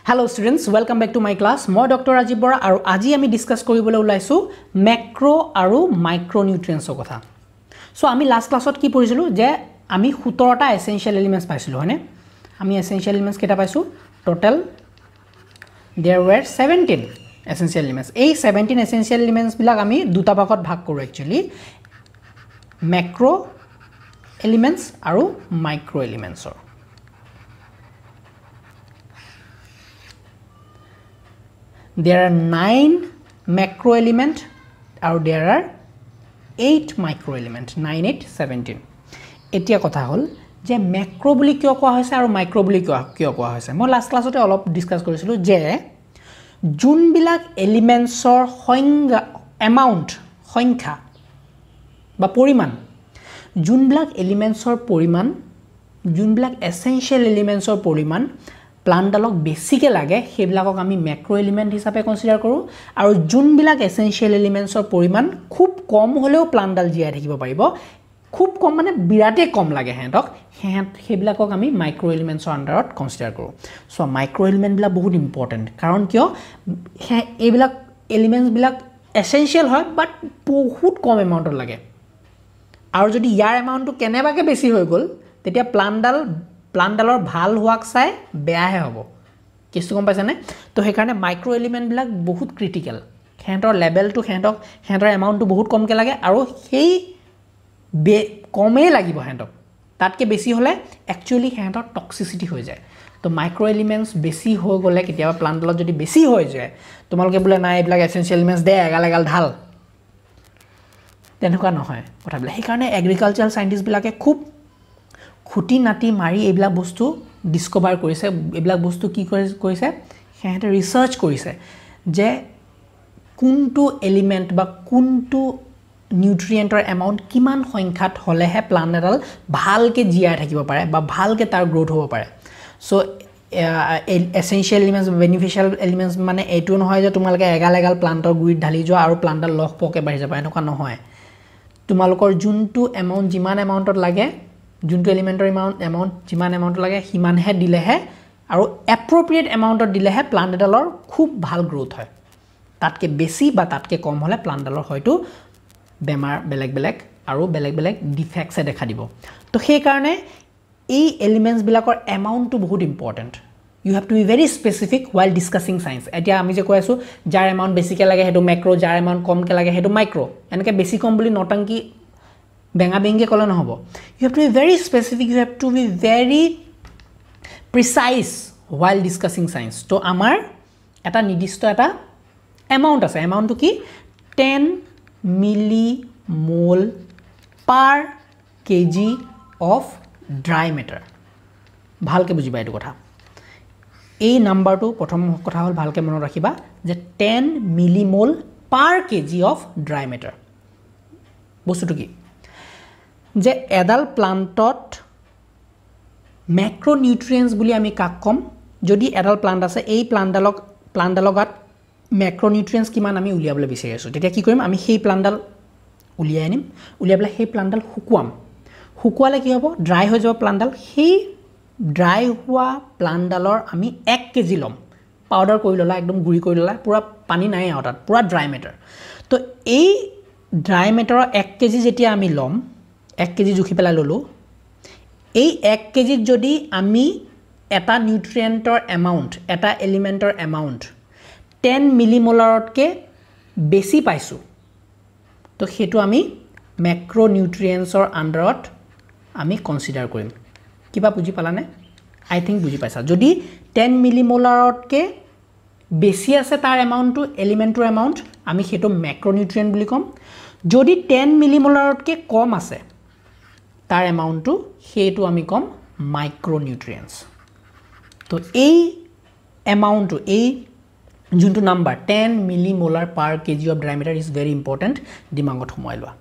Hello students, welcome back to my class. Moi Dr. Rajib Borah aru aji ami discuss koribole ulaisu macro aru micronutrients or kotha. So ami last class ot ki porisilu je ami 17 ta essential elements paisilu hoine. Ami essential elements keta paisu total there were 17 essential elements. Ei 17 essential elements bilak ami duta bhagot bhag koru actually macro elements aru micro elements or. There are 9 macro element or there are 8 micro element 9 8 17 etia kotha hol je macro boli kyo koa hoise aru micro boli kyo koa hoise mo last class ote olop discuss korisilu je jun bilak elements or amount hoingkha ba poriman jun bilak elements or poriman jun bilak essential elements or poriman plant dalok basically lage hebilakok ami macro element hisabe consider koru aru jun bilak essential elements or poriman khub kom holeo plant dal jiai থাকিব পাৰিব খুব কম মানে বিৰাতে কম লাগে হেঁতক হেবিলাকক আমি micro এলিমেন্টছৰ আন্ডাৰত consider কৰো so micro element বিলা বহুত important কাৰণ কিয় এইবিলাক এলিমেন্টছ বিলাক এসেনশিয়াল হয় বাট বহুত কম এমাউন্টত লাগে আৰু যদি ইয়াৰ এমাউন্টটো কেনেবাকে বেছি হৈ গল তেতিয়া প্লান্ট ডালৰ ভাল হোৱাক চাই বেয়াহে হ'ব কিছু কম পাইছানে তো সেই কাৰণে মাইক্ৰো এলিমেন্ট বিলাক বহুত ক্ৰিটিক্যাল হেঁতৰ লেভেলটো হেঁতৰ এমাউন্টটো বহুত কমকে লাগে আৰু সেই কমে লাগিব হেঁতক তাতকে বেছি হলে একচুয়ালি হেঁতৰ টক্সিসিটি হৈ যায় তো মাইক্ৰো এলিমেন্টস বেছি হৈ গলে কেতিয়াবা প্লান্ট ডালত যদি বেছি হৈ যায় তোমালোকে বলে নাই এইবিলাক এসেনশিয়াল এলিমেন্টস দে এগাল ঢাল তেনেকুৱা নহয় কথাবিলাক সেই কাৰণে এগ্ৰিকালচাৰাল সাইন্টিস্ট বিলাকে খুব খুটি নাটি মাৰি এইবিলাক বস্তু ডিসকভাৰ কৰিছে এইবিলাক বস্তু কি কৰিছে হেঁতে ৰিসাৰ্চ কৰিছে যে কোনটো এলিমেন্ট বা কোনটো নিউট্ৰিয়েন্টৰ এমাউন্ট কিমান সংখ্যাত হলেহে প্লান্ট এডাল ভালকে জিয়াই থাকিব পাৰে বা ভালকে তাৰ গ্ৰোথ হ'ব পাৰে so essential elements beneficial elements মানে এটো নহয় যে তোমালকে এগাল প্লান্টৰ গুৰিত ঢালি যোৱা আৰু প্লান্টডাল লহ পকে বাঢ়ি যাব এনেকুৱা নহয় তোমালোকৰ যোনটো এমাউন্ট যিমান এমাউন্টত লাগে যোনটো এলিমেন্টৰ এমাউন্ট যিমান এমাউন্ট লাগে হিমানহে দিলেহে আৰু এপ্ৰোপ্ৰিয়েট এমাউন্টত দিলেহে প্লান্ট এডালৰ খুব ভাল গ্ৰোথ হয় তাতকে বেছি বা তাতকে কম হলে প্লান্ট এডালৰ হয়তো বেমাৰ বেলেগ আৰু বেলেগ ডিফেক্টছে দেখা দিব তো সেই কাৰণে এই এলিমেন্টস বিলাকৰ এমাউন্টটো বহুত important you have to be very specific while discussing science এতিয়া আমি যে কৈ আছো যাৰ এমাউন্ট বেছিকে লাগে হেতু ম্যাক্ৰো যাৰ এমাউন্ট কমকে লাগে হেতু মাইক্রো এনেকে বেছি কম বুলি নটাংকি বেঙা বেঙে কলে নহব you have to be very specific you have to be very precise while discussing science তো আমাৰ এটা নিৰ্দিষ্ট এটা এমাউন্ট আছে এমাউন্টটো কি 10 millimole per kg of dry matter ভালকে বুজিবা এটো কথা এই নাম্বাৰটো প্ৰথম কথা হল ভালকে মনত ৰাখিবা যে 10 millimole per kg of dry matter বস্তুটো কি যে এডাল প্লান্টত ম্যাক্রোনিউট্রিয়েন্টস বুলি আমি কাক কম যদি এডাল প্লান্ট আছে এই প্লান্টডালত ম্যাক্রোনিউট্রিয়েন্টস কিমান আমি উলিয়াবলৈ বিচাৰি আছো তেতিয়া কি কৰিম আমি সেই প্লান্টডাল উলিয়াই আনিম উলিয়াবলৈ সেই প্লান্টডাল হুকুৱালে কি হ'ব ড্ৰাই হৈ যাব প্লান্টডাল সেই ড্ৰাই হোৱা প্লান্টডালৰ আমি 1 কেজি লম পাউডাৰ কৰি ললা একদম গুৰি কৰি ললা পুৰা পানী নাই আউটাত পুৰা ড্ৰাই মেটাৰ তো এই ড্ৰাই মেটাৰৰ 1 কেজি যেতিয়া আমি লম 1 কেজি জুখি পেলাই ললো এই 1 কেজিত যদি আমি এটা নিউট্ৰিয়েন্টৰ এমাউন্ট এটা এলিমেন্টৰ এমাউন্ট 10 মিলিমোলাৰতকে বেছি পাইছো তো হেতু আমি ম্যাক্ৰোনিউট্ৰিয়েন্টছৰ আন্ডাৰত আমি কনসিডাৰ কৰিম কিবা বুজি পালানে আই থিংক বুজি পাইছা যদি 10 মিলিমোলাৰতকে বেছি আছে তাৰ এমাউন্টটো এলিমেন্টৰ এমাউন্ট আমি হেতু ম্যাক্ৰোনিউট্ৰিয়েন্ট বুলি কম যদি 10 মিলিমোলাৰতকে কম আছে তাৰ এমাউন্টটো হেতু আমি কম মাইক্ৰোনিউট্ৰিয়েন্টস তো এই এমাউন্টটো এই যোনটো number 10 millimolar per KG of dry matter is very important দিমাগত সোমাই লোৱা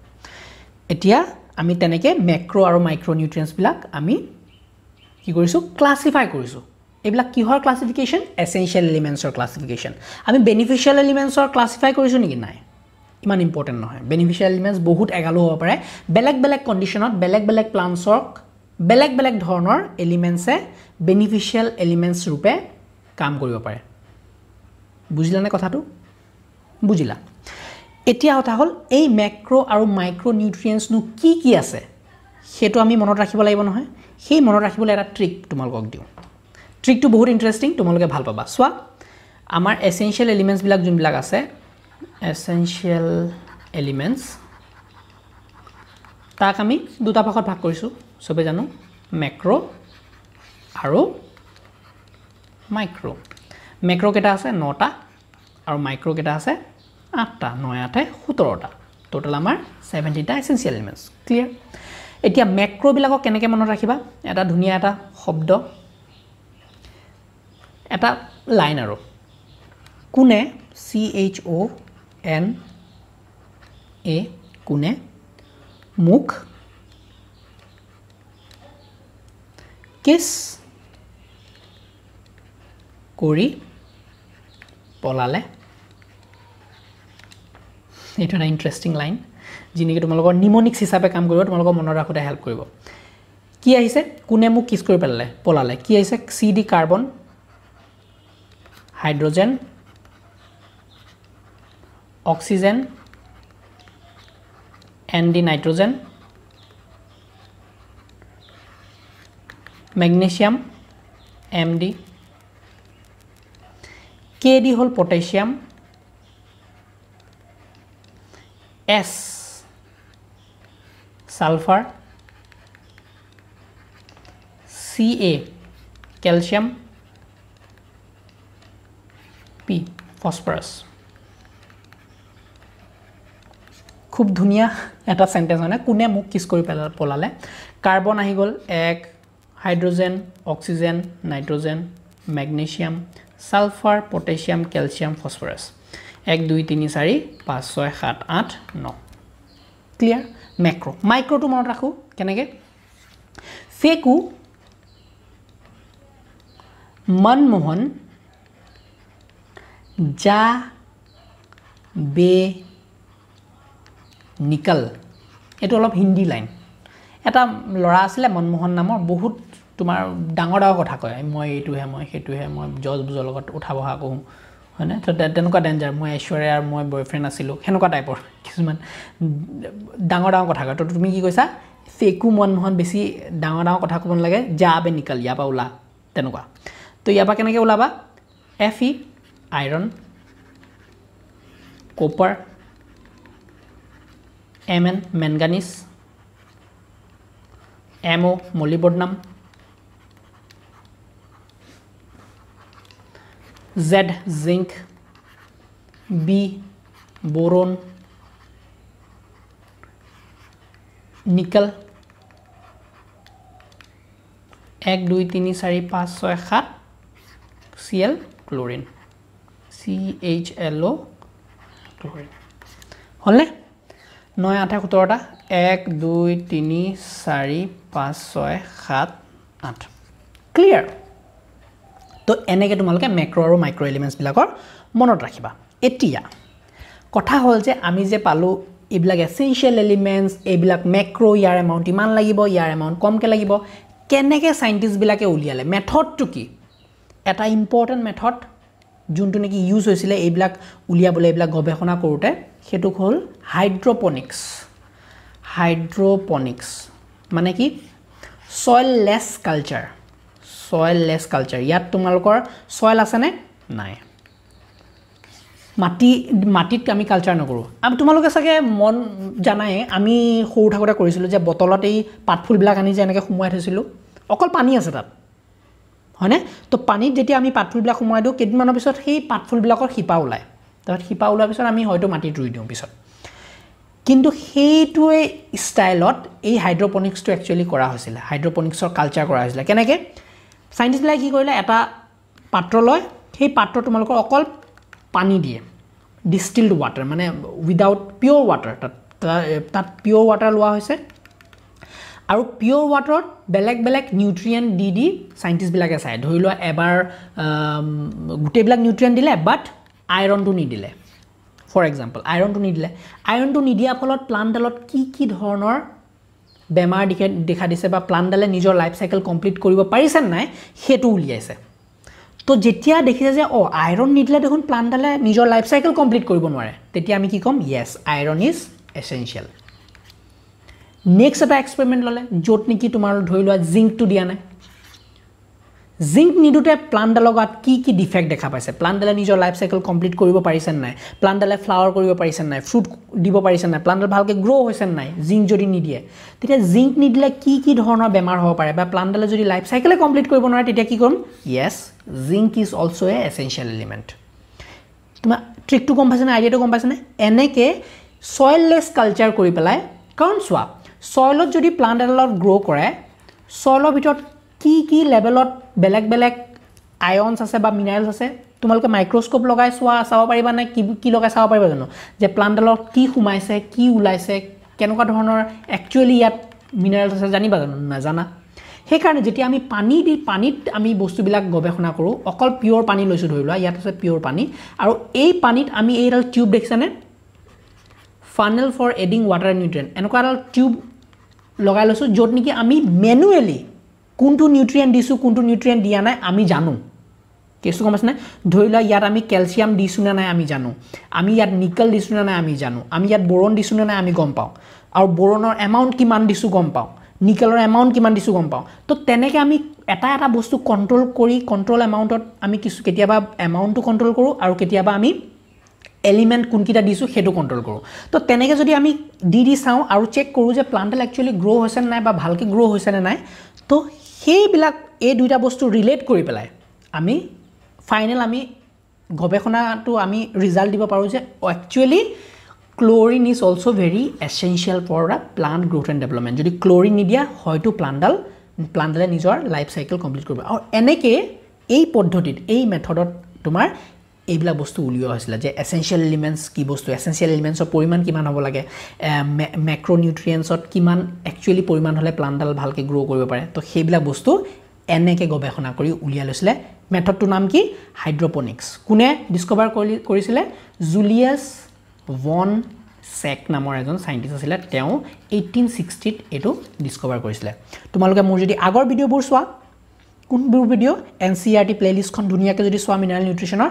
এতিয়া আমি তেনেকে ম্যাক্ৰো আৰু মাইক্ৰোনিউট্ৰিয়েন্টস বিলাক আমি কি কৰিছো ক্লাসিফাই কৰিছো এইবিলাক কিহৰ ক্লাসিফিকেশন এসেনশিয়াল এলিমেন্টছৰ ক্লাসিফিকেশন আমি বেনিফিশিয়াল এলিমেন্টছৰ ক্লাসিফাই কৰিছো নেকি নাই ইমান ইম্পৰ্টেন্ট নহয় বেনিফিশিয়াল এলিমেন্টছ বহুত এগালো হ'ব পাৰে বেলেগ কন্ডিশনত বেলেগ প্লান্টছক বেলেগ ধৰণৰ এলিমেন্টছে বেনিফিশিয়াল এলিমেন্টছ ৰূপে কাম কৰিব পাৰে বুজিলা নে কথাটো বুজিলা এতিয়া কথা হল এই ম্যাক্ৰো আৰু মাইক্ৰো নিউট্ৰিয়েন্টছ নো কি আছে হেতু আমি মনত ৰাখিব লাগিব নহয় সেই মনত ৰাখিবলৈ এটা ট্ৰিক তোমালোকক দিও ট্ৰিকটো বহুত ইন্টাৰেষ্টিং তোমালোকে ভাল পাবা সোৱা আমাৰ এসেনশিয়াল এলিমেন্টছ বিলাক যোন বিলাক আছে এসেনশিয়াল এলিমেন্টছ তাক আমি দুটা ভাগত ভাগ কৰিছো সবে জানো ম্যাক্ৰো আৰু মাইক্ৰো ম্যাক্ৰো কেটা আছে 9টা আৰু মাইক্ৰো কেটা আছে 8টা 9 8 17টা টোটাল আমাৰ 70টা এসেনশিয়াল এলিমেন্টছ ক্লিয়াৰ এতিয়া ম্যাক্ৰো বিলাকক কেনেকৈ মনত ৰাখিবা এটা ধুনিয়া এটা শব্দ এটা লাইন আৰু কোনে CHONA কোনে মুখ কিছ কৰি পলালে এটা ইন্টাৰেষ্টিং লাইন যিনিকি তোমালোকৰ নিমনিক্স হিচাপে কাম কৰিব তোমালোকৰ মনত ৰাখোতে হেল্প কৰিব কি আহিছে কোনে মুখ কিছ কৰি পলালে কি আহিছে CD carbon hydrogen oxygen ND nitrogen magnesium MD KD হল potassium S sulphur Ca calcium P phosphorus খুব ধুনিয়া এটা সেন্টেন্স হয় না কোনে মুখ কিছ কৰি পলালে কাৰ্বন আহি গল 1 hydrogen oxygen nitrogen magnesium sulphur potassium calcium phosphorus 1 2 3 4 5 6 7 8 9 clear macro micro টু মনত ৰাখো কেনেকে ফেকু मनमोहन जा बे निकल एটো অলপ হিন্দি লাইন এটা লৰা আছিল মনমোহন নামৰ বহুত তোমাৰ ডাঙৰ ডাঙৰ কথা কয় মই এটো হে মই হেতু হে মই জজ বুজৰ লগত উঠা বহা কওঁ হয়নে তো তেনেকুৱা ডেঞ্জাৰ মই ঐশ্বৰ্যাৰ মই বয়ফ্ৰেণ্ড আছিলো হেনকুৱা টাইপৰ কিছুমান ডাঙৰ ডাঙৰ কথা কয় তো তুমি কি কৈছা ফেকু মনমোহন বেছি ডাঙৰ ডাঙৰ কথা ক'ব নালাগে যা বে নিকল ইয়া পা উলা তেনেকুৱা তো ইয়াবা কেনেকৈ ওলাবা Fe iron copper Mn manganese Mo molybdenum Z zinc B boron nickel 1 2 3 4 5 6 7 Cl chlorine CHLO chlorine হলে 9 8 17টা 1 2 3 4 5 6 7 8 ক্লিয়াৰ তো এনেকে তোমালোকে ম্যাক্ৰো আৰু মাইক্ৰো এলিমেন্টছ বিলাকৰ মনত ৰাখিবা এতিয়া কথা হল যে আমি যে পালো এইবিলাক এসেনশিয়াল এলিমেন্টছ এইবিলাক ম্যাক্ৰো ইয়াৰ এমাউন্ট ইমান লাগিব ইয়াৰ এমাউন্ট কমকে লাগিব কেনেকে সাইন্টিস্ট বিলাকে উলিয়ালে মেথডটো কি এটা ইম্পৰ্টেন্ট মেথড যোনটো নেকি ইউজ হৈছিল এইবিলাক উলিয়াবলৈ এইবিলাক গৱেষণা কৰোতে হেতু হল হাইড্ৰোপনিক্স মানে কি সয়েললেস কালচাৰ ইয়াত তোমালোকৰ সয়েল আছে নে নাই মাটিত আমি কালচাৰ নকৰো আমি তোমালোকে সাগে মন জানাই আমি সৰু থাকোতে কৰিছিলো যে বটলত এই পাতফুল বিলাক আনি যে এনেকে সুমুৱাই থৈছিলো অকল পানী আছে তাত হয়নে তো পানীত যেতিয়া আমি পাতফুল বিলাক সুমুৱাই দিও কেদিনমানৰ পিছত সেই পাতফুল বিলাকৰ শিপা ওলায় তাৰ শিপা ওলোৱাৰ পিছত আমি হয়তো মাটিত ৰুই দিও পিছত কিন্তু হেইটোৱে ষ্টাইলত এই হাইড্ৰোপনিক্সটো একচুয়ালি কৰা হৈছিল হাইড্ৰোপনিক্সৰ কালচাৰ কৰা হৈছিল কেনেকে সাইন্টিস্ট বিলাক কি কৰিলে এটা পাত্ৰ লয় সেই পাত্ৰ তোমালোকৰ অকল পানী দিয়ে ডিষ্টিলড ওয়াটাৰ মানে উইদাউট পিওৰ ওয়াটাৰ তাত পিওৰ ওয়াটাৰ লোৱা হৈছে আৰু পিওৰ ওয়াটাৰত বেলেগ নিউট্ৰিয়েন্ট দি সাইন্টিস্ট বিলাকে চাই ধৰি লোৱা এবাৰ গুটেবিলাক নিউট্ৰিয়েন্ট দিলে বাট আইৰণটো নিদিলে ফৰ এক্সাম্পল আইৰণটো নিদিয়া ফলত প্লান্টডালত কি ধৰণৰ বেমাৰ দেখা দিছে বা প্লান্টডালে নিজৰ লাইফ সাইকেল কমপ্লিট কৰিব পাৰিছে নাই হেতু উলিয়াইছে তো যেতিয়া দেখিছে যে ও আয়ৰন নিদিলে দেখোন প্লান্টডালে নিজৰ লাইফ সাইকেল কমপ্লিট কৰিব নোৱাৰে তেতিয়া আমি কি কম yes iron is essential next এটা এক্সপেৰিমেন্ট ললে যত নেকি তোমাৰ ধৰি লোৱা জিংকটো দিয়া নাই জিংক নিদুতে প্লান্টডালৰ গাত কি ডিফেক্ট দেখা পাইছে প্লান্টডালে নিজৰ লাইফ সাইকেল কমপ্লিট কৰিব পাৰিছে নাই প্লান্টডালে ফ্লাৱাৰ কৰিব পাৰিছে নাই ফ্ৰুট দিব পাৰিছে নাই প্লান্টডাল ভালকে গ্ৰো হৈছে নাই জিংক যদি নিদিয়ে তেতিয়া জিংক নিদিলে কি ধৰণৰ বেমাৰ হ'ব পাৰে বা প্লান্টডালে যদি লাইফ সাইকেলে কমপ্লিট কৰিব নোৱাৰে তেতিয়া কি কৰিম yes zinc is also a essential element তোমা ট্ৰিকটো গম পাইছে না আইডিয়াটো গম পাইছে না এনেকে সয়েললেস কালচাৰ কৰি পেলাই কাৰণ সোৱা সয়েলত যদি প্লান্টডালত গ্ৰো কৰে সয়েলৰ ভিতৰত কি লেভেলত বেলেগ আয়নস আছে বা মিনাৰেলস আছে তোমালকে মাইক্ৰোস্কোপ লগাই চাব পাৰিবা না কি লগাই চাব পাৰিবা জানো যে প্লান্টডালত কি সুমাইছে কি উলাইছে কেনেকুৱা ধৰণৰ একচুয়ালি ইয়াত মিনাৰেলস আছে জানিবা জানো না জানা সেই কাৰণে যেতিয়া আমি পানীত আমি বস্তুবিলাক গৱেষণা কৰো অকল পিওৰ পানী লৈছো ধৰিলোৱা ইয়াত আছে পিওৰ পানী আৰু এই পানীত আমি এইডাল টিউব দেখিছানে funnel for adding water nutrient এনেকুৱা এডাল টিউব লগাই লৈছো যত নেকি আমি ম্যানুয়ালি কোনটো নিউট্ৰিয়েন্ট দিছো কোনটো নিউট্ৰিয়েন্ট দিয়া নাই আমি জানো কেছটো গম পাইছনে ধৰিলা ইয়াত আমি ক্যালসিয়াম দিছো না নাই আমি জানো আমি ইয়াত নিকেল দিছো না নাই আমি জানো আমি ইয়াত বোৰন দিছো না নাই আমি গম পাও আৰু বোৰনৰ এমাউন্ট কিমান দিছো গম পাও নিকেলৰ এমাউন্ট কিমান দিছো গম পাও তো তেনেকে আমি এটা বস্তু কন্ট্ৰোল কৰি কন্ট্ৰোল এমাউন্টত আমি কিছু কেতিয়াবা এমাউন্টটো কন্ট্ৰোল কৰো আৰু কেতিয়াবা আমি এলিমেন্ট কোনকিটা দিছো হেতু কন্ট্ৰোল কৰো তো তেনেকে যদি আমি দি চাও আৰু চেক কৰো যে প্লান্টল একচুয়ালি গ্ৰো হৈছে নাই বা ভালকে গ্ৰো হৈছে নাই তো সেইবিলাক এই দুইটা বস্তু ৰিলেট কৰি পেলাই আমি ফাইনাল আমি গৱেষণাটো আমি ৰিজাল্ট দিব পাৰো যে actually chlorine is also very essential for the plant growth and development যদি chlorine নিদিয়া হয়তো প্লান্টলে নিজৰ লাইফ সাইকেল কমপ্লিট কৰিব আৰু এনেকে এই পদ্ধতিত এই মেথডত তোমাৰ এইবিলা বস্তু উলিওৱা হৈছিল যে এসেনশিয়াল এলিমেন্টস কি বস্তু এসেনশিয়াল এলিমেন্টসৰ পৰিমাণ কিমান হ'ব লাগে ম্যাক্ৰোনিউট্ৰিয়েন্টছত কিমান একচুয়ালি পৰিমাণ হলে প্লান্টডাল ভালকে গ্ৰো কৰিব পাৰে তো সেইবিলা বস্তু এনেকে গৱেষণা কৰি উলিয়া লৈছিল মেথডটোৰ নাম কি হাইড্ৰোপনিক্স কোনে ডিসকভাৰ কৰিছিল জুলিয়াস ভন সেক নামৰ এজন সাইন্টিস্ট আছিল তেওঁ 1860 ত এটো ডিসকভাৰ কৰিছিল তোমালোকে মোৰ যদি আগৰ ভিডিওবোৰ চোৱা কোনবোৰ ভিডিও এনসিআৰটি প্লেলিষ্টখন ধুনিয়াকে যদি চোৱা মিনাৰেল নিউট্ৰিশনৰ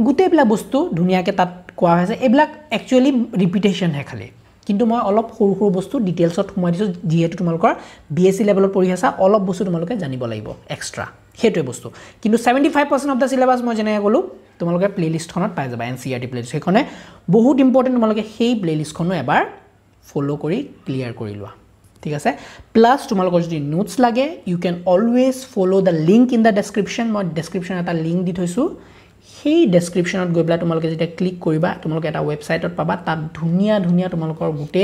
গুটেবিলা বস্তু ধুনিয়াকে তাত কোৱা হৈছে এবিলাক একচুয়ালি ৰিপিটেশন হে খালি কিন্তু মই অলপ সৰু বস্তু ডিটেইলছত সোমাই দিছো যেহেতু তোমালোকৰ বিএসসি লেভেলত পঢ়ি আছা অলপ বস্তু তোমালোকে জানিব লাগিব এক্সট্ৰা হেতুৱে বস্তু কিন্তু 75% অফ দা সিলেবাস মই জেনে গলো তোমালোকে প্লেলিষ্টখনত পাই যাবা এনসিআরটি প্লেলিষ্ট সেইখনে বহুত ইম্পৰ্টেন্ট তোমালোকে সেই প্লেলিষ্টখনো এবাৰ ফলো কৰি ক্লিয়াৰ কৰি লোৱা ঠিক আছে প্লাস তোমালোকৰ যদি নোটস লাগে you can always follow the link in the description মই ডেসক্ৰিপশন এটা লিংক দি থৈছো সেই ডেসক্ৰিপশনত গৈ পেলাই তোমালোকে যেতিয়া ক্লিক কৰিবা তোমালোকে এটা ওয়েবসাইটত পাবা তাত ধুনিয়া তোমালোকৰ গুটে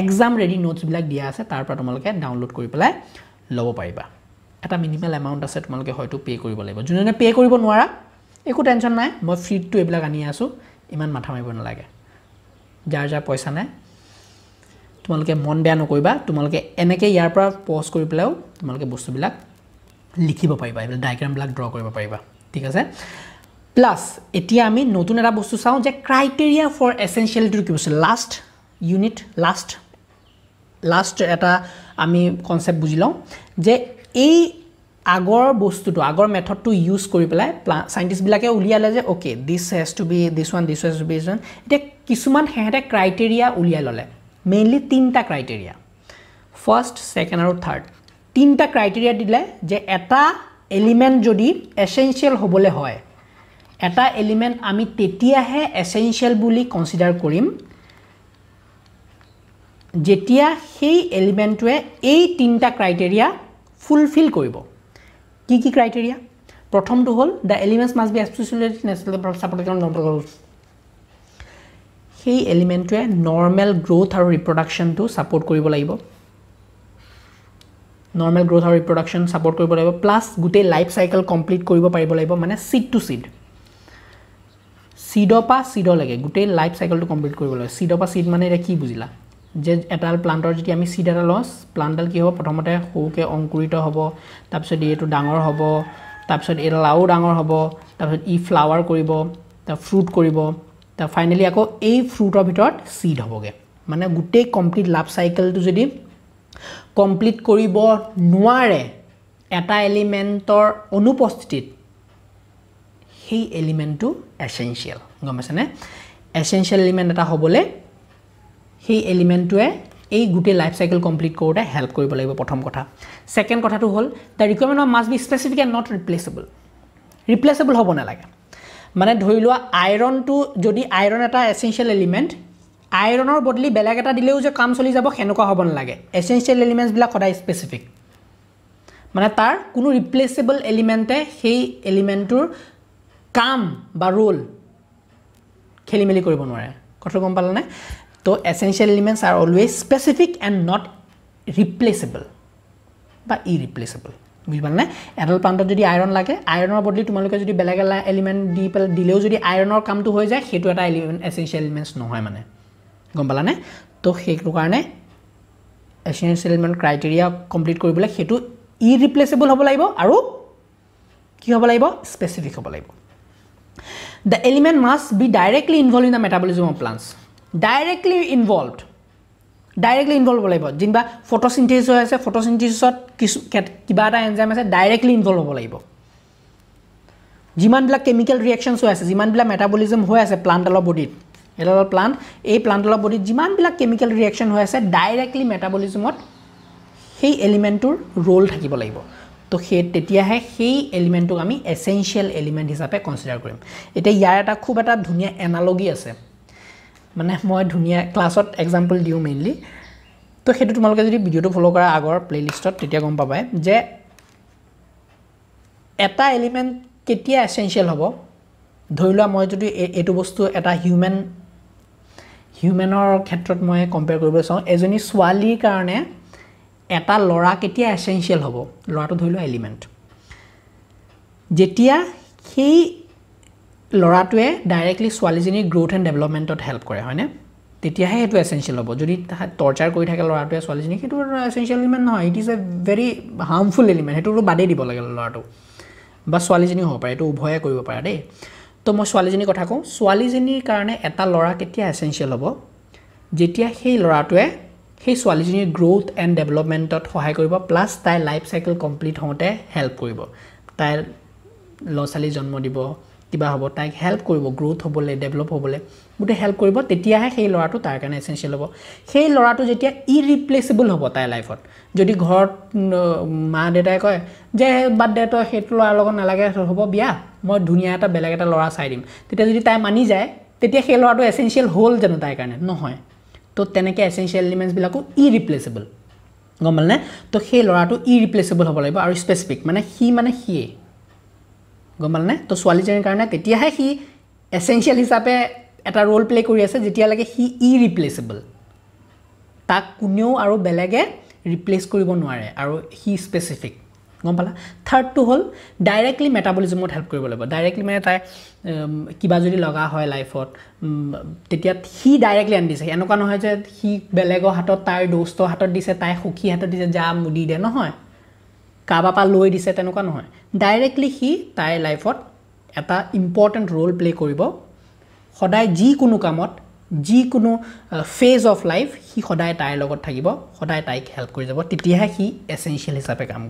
এক্সাম ৰেডি নোটস বিলাক দিয়া আছে তাৰ পৰা তোমালোকে ডাউনলোড কৰি পেলাই লব পাৰিবা এটা মিনিমাল এমাউন্ট আছে তোমালোকে হয়তো পে কৰিব লাগিব যোনে পে কৰিব নোৱাৰা একো টেনচন নাই মই ফ্ৰী টু এবিলাক আনি আছো ইমান মাথা মাৰিব নালাগে যাৰ পইচা নাই তোমালোকে মন বেয়া নকৰিবা তোমালোকে এনেকে ইয়াৰ পৰা পজ কৰি পেলাও তোমালোকে বস্তুবিলাক লিখিব পাৰিবা এই ডায়াগ্ৰাম বিলাক ড্ৰ কৰিব পাৰিবা ঠিক আছে প্লাস এতিয়া আমি নতুন এটা বস্তু চাও যে ক্ৰাইটেৰিয়া ফৰ এসেনশিয়ালিটি কি বস্তু লাষ্ট ইউনিট লাষ্ট এটা আমি কনসেপ্ট বুজিলাও যে এই আগৰ বস্তুটো আগৰ মেথডটো ইউজ কৰি পেলাই সাইন্টিস্ট বিলাকে উলিয়ালে যে okay this has to be this one this has to be this one এটা কিছুমান হেতে ক্ৰাইটেৰিয়া উলিয়াই ললে মেইনলি তিনটা ক্ৰাইটেৰিয়া ফাৰ্স্ট সেকেন্ড আৰু থাৰ্ড তিনটা ক্ৰাইটেৰিয়া দিলে যে এটা এলিমেন্ট যদি এসেনশিয়াল হ'বলে হয় এটা এলিমেন্ট আমি তেতিয়াহে এসেনশিয়াল বুলি কনসিডাৰ কৰিম যেতিয়া সেই এলিমেন্টৱে এই তিনটা ক্ৰাইটেৰিয়া ফুলফিল কৰিব কি ক্ৰাইটেৰিয়া প্ৰথমটো হল the elements must be associated natural supported normal সেই এলিমেন্টৱে নৰ্মেল গ্ৰোথ আৰু ৰিপ্ৰডাকশনটো সাপোৰ্ট কৰিব লাগিব নৰ্মেল গ্ৰোথ আৰু ৰিপ্ৰডাকশন সাপোৰ্ট কৰিব লাগিব প্লাস গুটে লাইফ সাইকেল কমপ্লিট কৰিব পাৰিব লাগিব মানে সিড টু সিড সিডৰ পৰা সিডলৈকে গুটে লাইফ সাইকেলটো কমপ্লিট কৰিব লাগিব সিডৰ পৰা সিড মানে এটা কি বুজিলা যে এটাল প্লান্টৰ যদি আমি সিড এটা লস প্লান্টডাল কি হ'ব প্ৰথমতে হউকে অংকুৰিত হ'ব তাৰপিছত এটো ডাঙৰ হ'ব তাৰপিছত এ লাউ ডাঙৰ হ'ব তাৰপিছত ই ফ্লাৱাৰ কৰিব তা ফ্ৰুট কৰিব তা ফাইনালি আকৌ এই ফ্ৰুটৰ ভিতৰত সিড হ'বগে মানে গুটে কমপ্লিট লাইফ সাইকেলটো যদি কমপ্লিট কৰিব নোৱাৰে এটা এলিমেন্টৰ অনুপস্থিতিত সেই এলিমেন্টটো এসেনশিয়াল গম পাইছানে এসেনশিয়াল এলিমেন্ট এটা হ'বলে সেই এলিমেন্টটোৱে এই গুটে লাইফ সাইকেল কমপ্লিট কৰোতে হেল্প কৰিব লাগিব প্ৰথম কথা সেকেন্ড কথাটো হ'ল the requirement must be specific and not replaceable হ'ব না লাগে মানে ধৰি লোৱা আইৰণটো যদি আইৰণ এটা এসেনশিয়াল এলিমেন্ট আইৰণৰ বদলি বেলেগ এটা দিলেও যে কাম চলি যাব হেনকা হ'ব না লাগে এসেনশিয়াল এলিমেন্টস বিলাক সদায় স্পেসিফিক মানে তাৰ কোনো ৰিপ্লেসেবল এলিমেন্টে সেই এলিমেন্টৰ কাম বা ৰোল খেলিমেলি কৰিব নোৱাৰে কথা গম পালানে তো essential elements are always specific and not replaceable বা irreplaceable বুঝবাল না এডাল প্লান্টত যদি আয়রন লাগে আয়ৰনৰ বদলি তোমালোকে যদি বেলেগ এলিমেন্ট দিলেও যদি আয়ৰনৰ কামটো হৈ যায় হেতু এটা এলিমেন্ট essential elements নহয় মানে গম পালানে তো হেতু কাৰণে essential element criteria কমপ্লিট কৰিবলৈ হেতু irreplaceable হ'ব লাগিব আৰু কি হ'ব লাগিব specific হ'ব লাগিব the element must be directly involved in the metabolism of plants directly involved হ'ব লাগিব জিনবা ফটোসিনথেসিস হৈ আছে ফটোসিনথেসিসত কিবা এটা এনজাইম আছে ডাইৰেক্টলি ইনভলভ হ'ব লাগিব যিমান বিলাক কেমিক্যাল ৰিঅ্যাকশনস হৈ আছে যিমান বিলাক মেটাবলিজম হৈ আছে প্লান্টৰ বডিত এডাল প্লান্ট এই প্লান্টৰ বডিত যিমান বিলাক কেমিক্যাল ৰিঅ্যাকশন হৈ আছে ডাইৰেক্টলি মেটাবলিজমত সেই এলিমেন্টৰ ৰোল থাকিব লাগিব তো তেতিয়াহে সেই এলিমেন্টক আমি এসেনশিয়াল এলিমেন্ট হিচাপে কনসিডাৰ কৰিম এটা ইয়াৰ এটা খুব এটা ধুনিয়া এনালজি আছে মানে মই ধুনিয়া ক্লাছত এক্সাম্পল দিও মেইনলি তো হেতু তোমালোকে যদি ভিডিওটো ফলো কৰা আগৰ প্লেলিষ্টত তেতিয়া গম পাবাই যে এটা এলিমেন্ট কেতিয়া এসেনশিয়াল হ'ব ধৰিলোৱা মই যদি এটো বস্তু এটা হিউম্যানৰ ক্ষেত্ৰত মই কম্পেয়াৰ কৰিব চাও এজনী ছোৱালীৰ কাৰণে এটা লৰা কেতিয়া এসেনশিয়াল হ'ব লৰাটো ধৰিলোৱা এলিমেন্ট যেতিয়া সেই লৰাটোৱে ডাইৰেক্টলি ছোৱালীজনীৰ গ্ৰোথ এন্ড ডেভেলপমেন্টত হেল্প কৰে হয়নে তেতিয়াহে এটো এসেনশিয়াল হ'ব যদি টৰ্চাৰ কৰি থাকে লৰাটোৱে ছোৱালীজনী হেতু এসেনশিয়াল এলিমেন্ট নহয় it is a very harmful element হেতুটো বাদে দিব লাগে লৰাটো বা ছোৱালীজনী হ'ব পাৰে এটো উভয়ে কৰিব পাৰে দেই তো মই ছোৱালীজনীৰ কথা কওঁ ছোৱালীজনীৰ কাৰণে এটা লৰা কেতিয়া এসেনশিয়াল হ'ব যেতিয়া সেই লৰাটোৱে সেই ছোৱালীজনীৰ গ্ৰোথ এন্ড ডেভেলপমেন্টত সহায় কৰিব প্লাস তাই লাইফ সাইকেল কমপ্লিট হওঁতে হেল্প কৰিব তাই লছালি জন্ম দিব কিবা হ'ব তাই হেল্প কৰিব গ্ৰোথ হ'বলে ডেভেলপ হ'বলে গুটে হেল্প কৰিব তেতিয়াহে সেই লৰাটো তাৰ কাৰণে এসেনশিয়াল হ'ব সেই লৰাটো যেতিয়া ইৰিপ্লেসেবল হ'ব তাই লাইফত যদি ঘৰত মা দেউতাই কয় যে বাদ দে তো হেতু লৰাৰ লগত নালাগে হ'ব বিয়া মই ধুনিয়া এটা বেলেগ এটা লৰা চাই দিম তেতিয়া যদি তাই মানি যায় তেতিয়া সেই লৰাটো এসেনশিয়াল হ'ল জানো তাইৰ কাৰণে নহয় তো তেনেকে এসেনশিয়াল এলিমেন্টস বিলাকো ইৰিপ্লেসেবল গম পালনে তো সেই লৰাটো ইৰিপ্লেসেবল হ'ব লাগিব আৰু স্পেসিফিক মানে হিয়ে গম পালনে তো ছোৱালীজনীৰ কাৰণে তেতিয়াহে হি এসেনশিয়াল হিচাপে এটা ৰোল প্লে কৰি আছে যেতিয়ালৈকে হি ইৰিপ্লেসেবল তাক কোনেও আৰু বেলেগে ৰিপ্লেস কৰিব নোৱাৰে আৰু হি স্পেসিফিক গম পালা থাৰ্ড টু হল ডাইৰেক্টলি মেটাবলিজমত হেল্প কৰিব লাগিব ডাইৰেক্টলি মানে তাই কিবা যদি লগা হয় লাইফত তেতিয়া হি ডাইৰেক্টলি আন দিছে এনেকুৱা নহয় যে হি বেলেগৰ হাতত তাই দোস্তৰ হাতত দিছে তাই সুখী হাতত দিছে যা মুদি দে নহয় কাবাপা লৈ দিছে তেনেকুৱা নহয় ডাইৰেক্টলি হি তাই লাইফত এটা ইম্পৰ্টেন্ট ৰোল প্লে কৰিব সদায় যি কোনো কামত যি কোনো ফেজ অফ লাইফ হি সদায় তাইৰ লগত থাকিব সদায় তাইক হেল্প কৰি যাব তেতিয়াহে হি এসেনশিয়াল হিচাপে কাম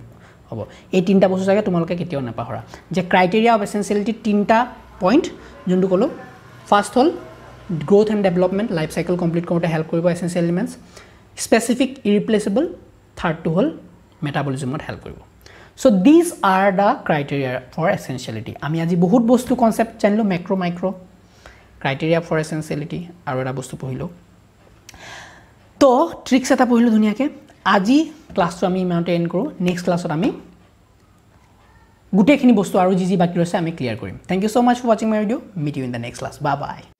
হ'ব এই তিনটা বস্তু জাগে তোমালোকে কেতিয়াও নাপাহৰা যে ক্ৰাইটেৰিয়া অফ এসেনশিয়ালিটি তিনটা পইণ্ট যোনটো কলো ফাৰ্স্ট হল growth and development life cycle complete কৰোতে হেল্প কৰিব essential elements specific irreplaceable third টু হল মেটাবলিজমত হেল্প কৰিব So these are the criteria for essentiality. আমি আজি বহুত বস্তু কনসেপ্ট জানিলো macro micro criteria for essentiality আৰু এটা বস্তু পঢ়িলো তো ট্ৰিক্স এটা পঢ়িলো ধুনিয়াকে আজি ক্লাছটো আমি ইমানতে এন্ড কৰো নেক্সট ক্লাছত আমি গুটেখিনি বস্তু আৰু যি বাকি আছে আমি ক্লিয়াৰ কৰিম thank you so much for watching my video meet you in the next class bye by